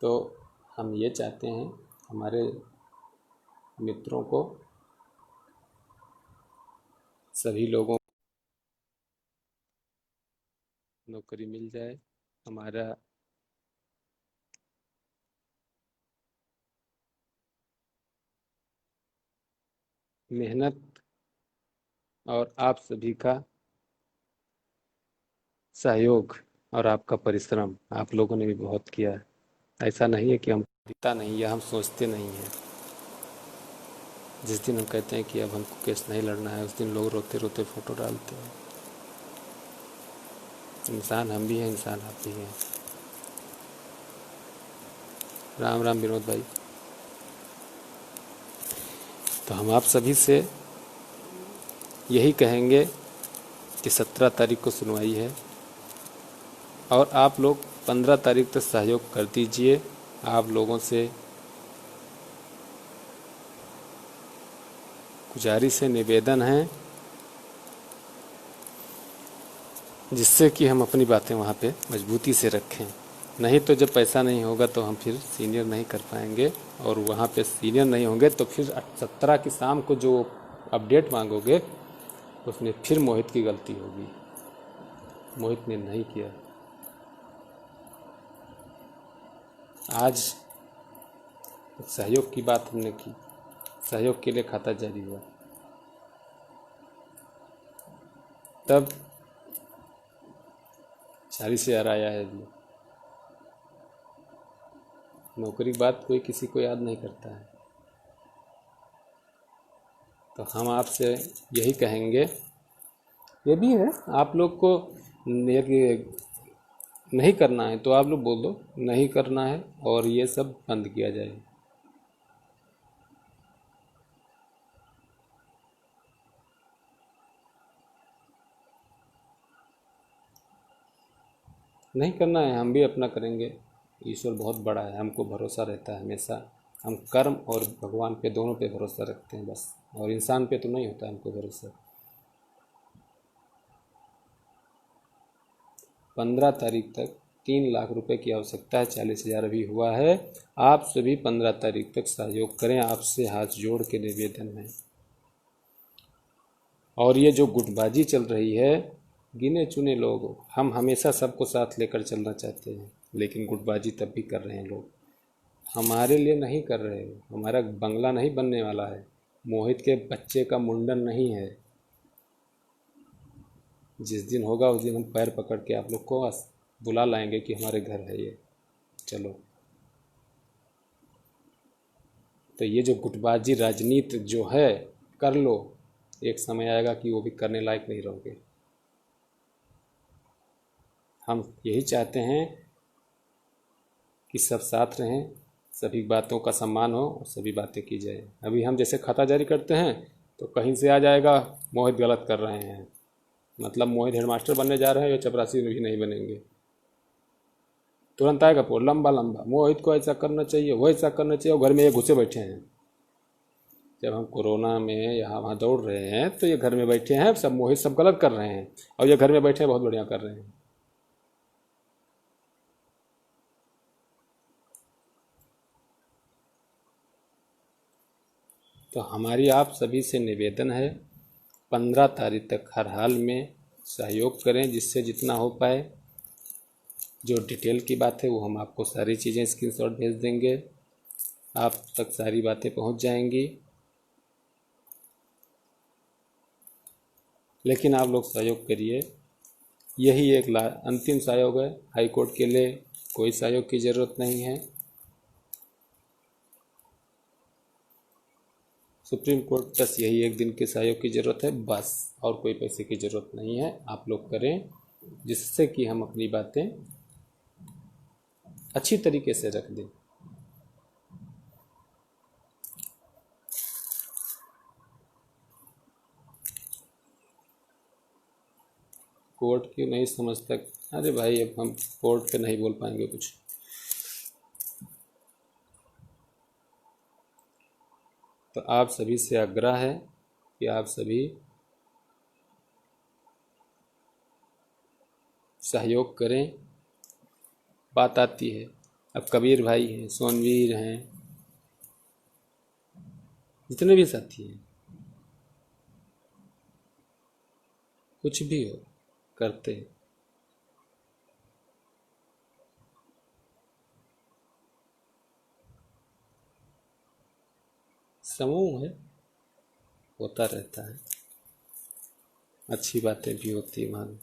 तो हम ये चाहते हैं हमारे मित्रों को, सभी लोगों को नौकरी मिल जाए। हमारा मेहनत और आप सभी का सहयोग और आपका परिश्रम आप लोगों ने भी बहुत किया है। ऐसा नहीं है कि हम दिखता नहीं या हम सोचते नहीं हैं। जिस दिन हम कहते हैं कि अब हमको केस नहीं लड़ना है, उस दिन लोग रोते रोते फ़ोटो डालते हैं। इंसान हम भी हैं, इंसान आप भी हैं। राम राम विनोद भाई। तो हम आप सभी से यही कहेंगे कि 17 तारीख को सुनवाई है और आप लोग 15 तारीख तक सहयोग कर दीजिए। आप लोगों से गुजारिश है, निवेदन है, जिससे कि हम अपनी बातें वहाँ पे मजबूती से रखें। नहीं तो जब पैसा नहीं होगा तो हम फिर सीनियर नहीं कर पाएंगे, और वहाँ पे सीनियर नहीं होंगे तो फिर 17 की शाम को जो अपडेट मांगोगे उसमें फिर मोहित की गलती होगी। मोहित ने नहीं किया। आज सहयोग की बात हमने की, सहयोग के लिए खाता जारी हुआ, तब 40,000 आया है। अभी नौकरी की बात कोई किसी को याद नहीं करता है। तो हम आपसे यही कहेंगे, ये भी है आप लोग को नहीं करना है तो आप लोग बोल दो नहीं करना है और ये सब बंद किया जाए। नहीं करना है, हम भी अपना करेंगे। ईश्वर बहुत बड़ा है, हमको भरोसा रहता है हमेशा। हम कर्म और भगवान पे दोनों पे भरोसा रखते हैं बस, और इंसान पे तो नहीं होता हमको भरोसा। 15 तारीख तक 3 लाख रुपए की आवश्यकता है, 40,000 अभी हुआ है। आप सभी 15 तारीख तक सहयोग करें, आपसे हाथ जोड़ के निवेदन है। और ये जो गुटबाजी चल रही है, गिने चुने लोग, हम हमेशा सबको साथ लेकर चलना चाहते हैं, लेकिन गुटबाजी तब भी कर रहे हैं लोग। हमारे लिए नहीं कर रहे, हमारा बंगला नहीं बनने वाला है, मोहित के बच्चे का मुंडन नहीं है। जिस दिन होगा उस दिन हम पैर पकड़ के आप लोग को बुला लाएंगे कि हमारे घर है ये, चलो। तो ये जो गुटबाजी राजनीति जो है कर लो, एक समय आएगा कि वो भी करने लायक नहीं रहोगे। हम यही चाहते हैं कि सब साथ रहें, सभी बातों का सम्मान हो और सभी बातें की जाए। अभी हम जैसे खाता जारी करते हैं तो कहीं से आ जाएगा मोहित गलत कर रहे हैं, मतलब मोहित हेडमास्टर बनने जा रहे हैं, या चपरासी भी नहीं बनेंगे, तुरंत आएगा पोल लंबा लंबा, मोहित को ऐसा करना चाहिए, वो ऐसा करना चाहिए, और घर में ये घुसे बैठे हैं। जब हम कोरोना में यहाँ वहाँ दौड़ रहे हैं तो ये घर में बैठे हैं, सब मोहित सब गलत कर रहे हैं, और ये घर में बैठे हैं बहुत बढ़िया कर रहे हैं। तो हमारी आप सभी से निवेदन है, 15 तारीख तक हर हाल में सहयोग करें, जिससे जितना हो पाए। जो डिटेल की बात है वो हम आपको सारी चीज़ें स्क्रीनशॉट भेज देंगे, आप तक सारी बातें पहुंच जाएंगी। लेकिन आप लोग सहयोग करिए, यही एक अंतिम सहयोग है। हाई कोर्ट के लिए कोई सहयोग की ज़रूरत नहीं है, सुप्रीम कोर्ट बस यही एक दिन के सहयोग की ज़रूरत है बस, और कोई पैसे की ज़रूरत नहीं है। आप लोग करें जिससे कि हम अपनी बातें अच्छी तरीके से रख दें। कोर्ट क्यों नहीं समझता? अरे भाई अब हम कोर्ट पे नहीं बोल पाएंगे कुछ। तो आप सभी से आग्रह है कि आप सभी सहयोग करें। बात आती है, अब कबीर भाई हैं, सोनवीर हैं, जितने भी साथी हैं, कुछ भी हो करते हैं। समूह है, होता रहता है, अच्छी बातें भी होती है मान।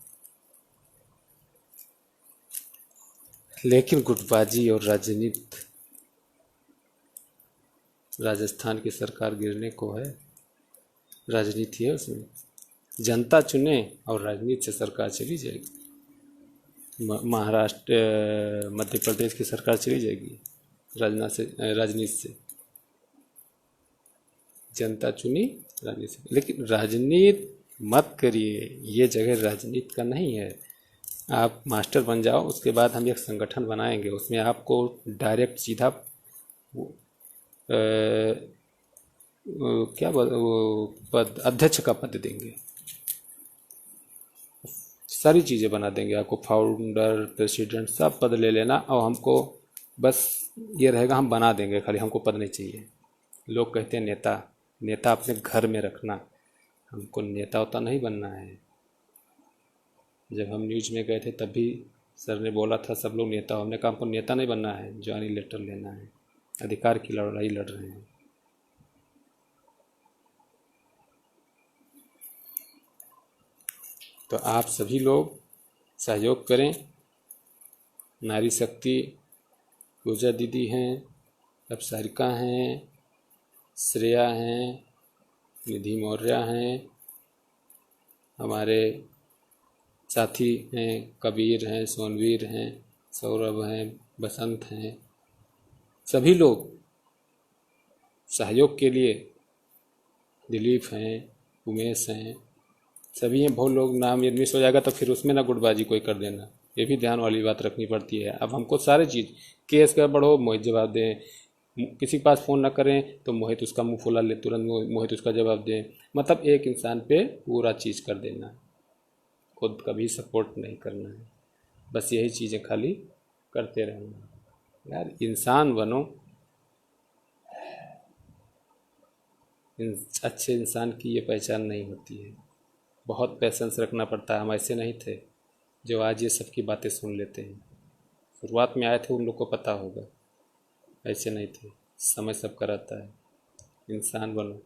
लेकिन गुटबाजी और राजनीति, राजस्थान की सरकार गिरने को है, राजनीति है उसमें। जनता चुने और राजनीति से सरकार चली जाएगी। महाराष्ट्र मध्य प्रदेश की सरकार चली जाएगी राजनीति से। जनता चुनी राजनीति से, लेकिन राजनीति मत करिए, ये जगह राजनीति का नहीं है। आप मास्टर बन जाओ, उसके बाद हम एक संगठन बनाएंगे, उसमें आपको डायरेक्ट सीधा क्या वो पद, अध्यक्ष का पद देंगे, सारी चीज़ें बना देंगे आपको, फाउंडर प्रेसिडेंट सब पद ले लेना, और हमको बस ये रहेगा हम बना देंगे, खाली हमको पद नहीं चाहिए। लोग कहते हैं नेता, नेता अपने घर में रखना, हमको नेता उता नहीं बनना है। जब हम न्यूज़ में गए थे तब भी सर ने बोला था सब लोग नेता हो, हमने कहा हमको नेता नहीं बनना है, ज्वाइनिंग लेटर लेना है, अधिकार की लड़ाई लड़ रहे हैं। तो आप सभी लोग सहयोग करें। नारी शक्ति पूजा दीदी हैं, अप्सरिका हैं, श्रेया हैं, निधि मौर्य हैं, हमारे साथी हैं, कबीर हैं, सोनवीर हैं, सौरभ हैं, बसंत हैं, सभी लोग सहयोग के लिए, दिलीप हैं, उमेश हैं, सभी हैं। बहुत लोग नाम ये मिस हो जाएगा तो फिर उसमें ना गुटबाजी कोई कर देना, ये भी ध्यान वाली बात रखनी पड़ती है। अब हमको सारे चीज़, केस का बढ़ो मोहित जवाब दें, किसी के पास फ़ोन ना करें तो मोहित उसका मुंह फुला ले, तुरंत मोहित उसका जवाब दें, मतलब एक इंसान पे पूरा चीज़ कर देना, खुद कभी सपोर्ट नहीं करना है, बस यही चीज़ें खाली करते रहना। यार इंसान बनो, अच्छे इंसान की ये पहचान नहीं होती है, बहुत पेशेंस रखना पड़ता है। हम ऐसे नहीं थे जो आज ये सब की बातें सुन लेते हैं, शुरुआत में आए थे उन लोग को पता होगा, ऐसे नहीं थे। समय सबका रहता है, इंसान बनो।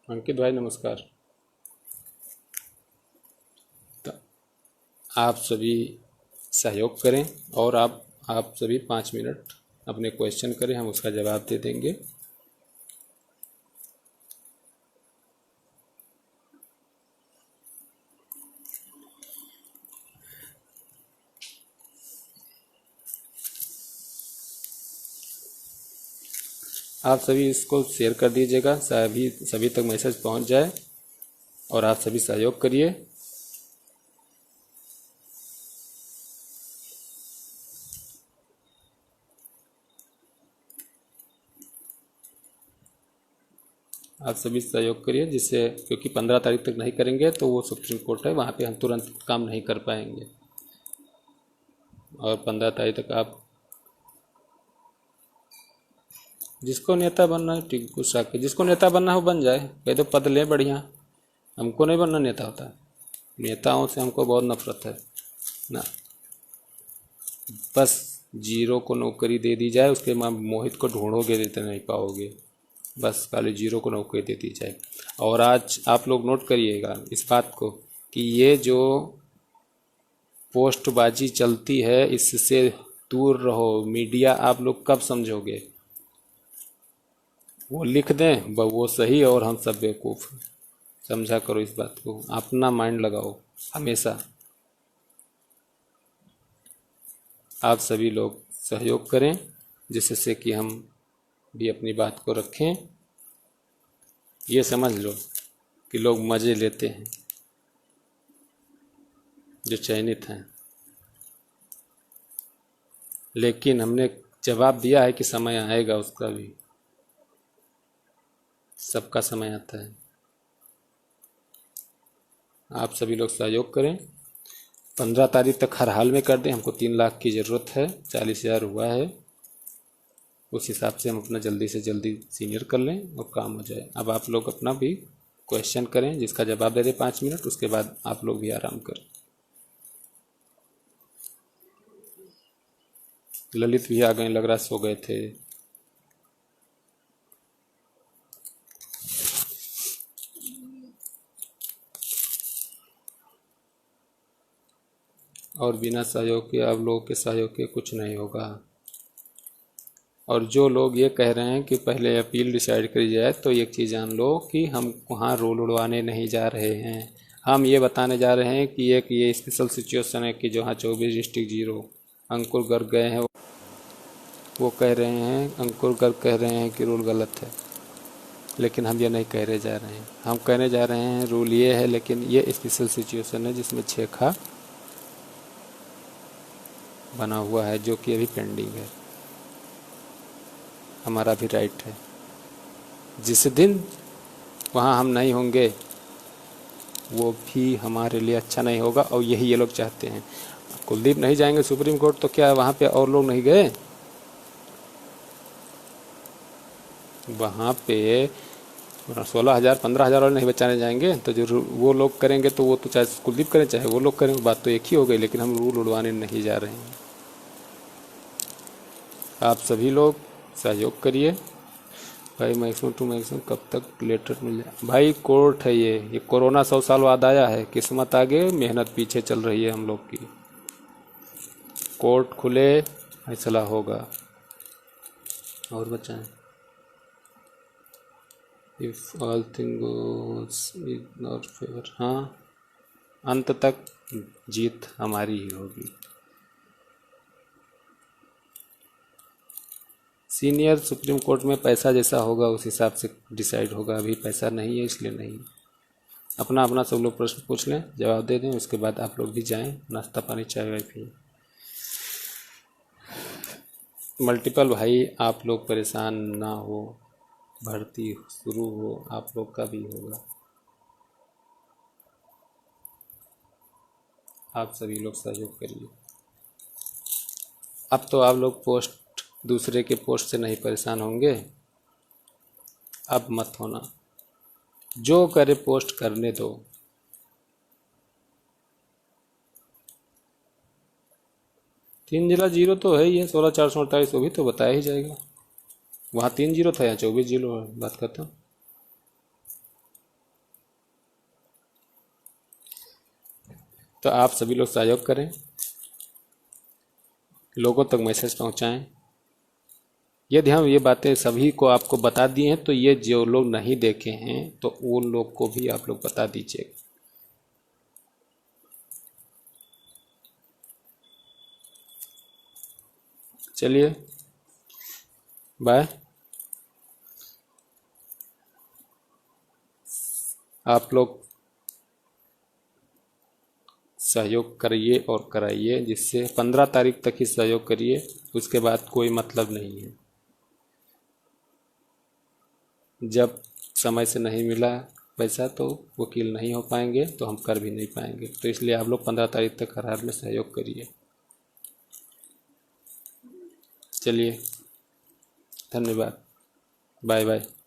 अंकित भाई नमस्कार। तो आप सभी सहयोग करें, और आप सभी 5 मिनट अपने क्वेश्चन करें, हम उसका जवाब दे देंगे। आप सभी इसको शेयर कर दीजिएगा, सभी तक मैसेज पहुंच जाए और आप सभी सहयोग करिए। आप सभी सहयोग करिए जिससे, क्योंकि 15 तारीख तक नहीं करेंगे तो वो सुप्रीम कोर्ट है, वहाँ पे हम तुरंत काम नहीं कर पाएंगे। और 15 तारीख तक आप जिसको नेता बनना है ठीक कुछ रखे, जिसको नेता बनना हो बन जाए, कह दो पद ले बढ़िया, हमको नहीं बनना नेता होता। नेताओं से हमको बहुत नफरत है ना। बस जीरो को नौकरी दे दी जाए, उसके बाद मोहित को ढूंढोगे देते नहीं पाओगे, बस खाली जीरो को नौकरी दे दी जाए। और आज आप लोग नोट करिएगा इस बात को कि ये जो पोस्टबाजी चलती है इससे दूर रहो। मीडिया आप लोग कब समझोगे? वो लिख दें वो सही और हम सब बेवकूफ़। समझा करो इस बात को, अपना माइंड लगाओ हमेशा। आप सभी लोग सहयोग करें जिससे कि हम भी अपनी बात को रखें। ये समझ लो कि लोग मज़े लेते हैं जो चयनित हैं, लेकिन हमने जवाब दिया है कि समय आएगा, उसका भी सबका समय आता है। आप सभी लोग सहयोग करें, 15 तारीख तक हर हाल में कर दें। हमको 3 लाख की ज़रूरत है, 40,000 हुआ है, उस हिसाब से हम अपना जल्दी से जल्दी सीनियर कर लें और काम हो जाए। अब आप लोग अपना भी क्वेश्चन करें, जिसका जवाब दे दें 5 मिनट, उसके बाद आप लोग भी आराम करें। ललित भी आ गए, लग रहा सो गए थे। और बिना सहयोग के, आप लोगों के सहयोग के कुछ नहीं होगा। और जो लोग ये कह रहे हैं कि पहले अपील डिसाइड करी जाए, तो एक चीज़ जान लो कि हम वहाँ रोल उड़वाने नहीं जा रहे हैं। हम ये बताने जा रहे हैं कि एक ये स्पेशल सिचुएशन है कि जहाँ 24 डिस्ट्रिक्ट जीरो। अंकुर गर्ग गए हैं, वो कह रहे हैं, अंकुर गर्ग कह रहे हैं कि रूल गलत है, लेकिन हम ये नहीं कह रहे जा रहे हैं। हम कहने जा रहे हैं रूल ये है, लेकिन ये स्पेशल सिचुएशन है जिसमें 6 खा बना हुआ है, जो कि अभी पेंडिंग है। हमारा भी राइट है। जिस दिन वहाँ हम नहीं होंगे वो भी हमारे लिए अच्छा नहीं होगा, और यही ये लोग चाहते हैं। कुलदीप नहीं जाएंगे सुप्रीम कोर्ट तो क्या वहाँ पे और लोग नहीं गए? वहाँ पे 16,000 15,000 वाले नहीं बचाने जाएंगे, तो जो वो लोग करेंगे तो वो तो चाहे कुलदीप करें चाहे वो लोग करें, बात तो एक ही हो गई। लेकिन हम रूल उड़वाने नहीं जा रहे हैं। आप सभी लोग सहयोग करिए भाई। मैक्सिमम टू मैक्सिमम कब तक लेटर मिल जाए भाई? कोर्ट है ये कोरोना 100 साल बाद आया है, किस्मत आगे मेहनत पीछे चल रही है हम लोग की। कोर्ट खुले फैसला होगा। और बचाएं, if all thing goes in our favour. हाँ, अंत तक जीत हमारी ही होगी। सीनियर सुप्रीम कोर्ट में पैसा जैसा होगा उस हिसाब से डिसाइड होगा। अभी पैसा नहीं है इसलिए नहीं। अपना अपना सब लोग प्रश्न पूछ लें, जवाब दे दें, उसके बाद आप लोग भी जाएं, नाश्ता पानी चाय वाय पिए। मल्टीपल भाई आप लोग परेशान ना हो, भर्ती शुरू हो, आप लोग का भी होगा। आप सभी लोग सहयोग करिए। अब तो आप लोग पोस्ट दूसरे के पोस्ट से नहीं परेशान होंगे, अब मत होना। जो करे पोस्ट करने दो। तीन जिला जीरो तो है ही है, 16,448 वो भी तो बताया ही जाएगा। वहाँ 3 जीरो था, यहाँ 24 जीरो है, बात करता हूँ। तो आप सभी लोग सहयोग करें, लोगों तक मैसेज पहुँचाएं। यदि हम ये बातें सभी को आपको बता दिए हैं, तो ये जो लोग नहीं देखे हैं तो उन लोग को भी आप लोग बता दीजिए। चलिए बाय। आप लोग सहयोग करिए और कराइए, जिससे 15 तारीख तक ही सहयोग करिए, उसके बाद कोई मतलब नहीं है। जब समय से नहीं मिला पैसा तो वकील नहीं हो पाएंगे, तो हम कर भी नहीं पाएंगे। तो इसलिए आप लोग 15 तारीख तक हर हाल में सहयोग करिए। चलिए, धन्यवाद, बाय बाय।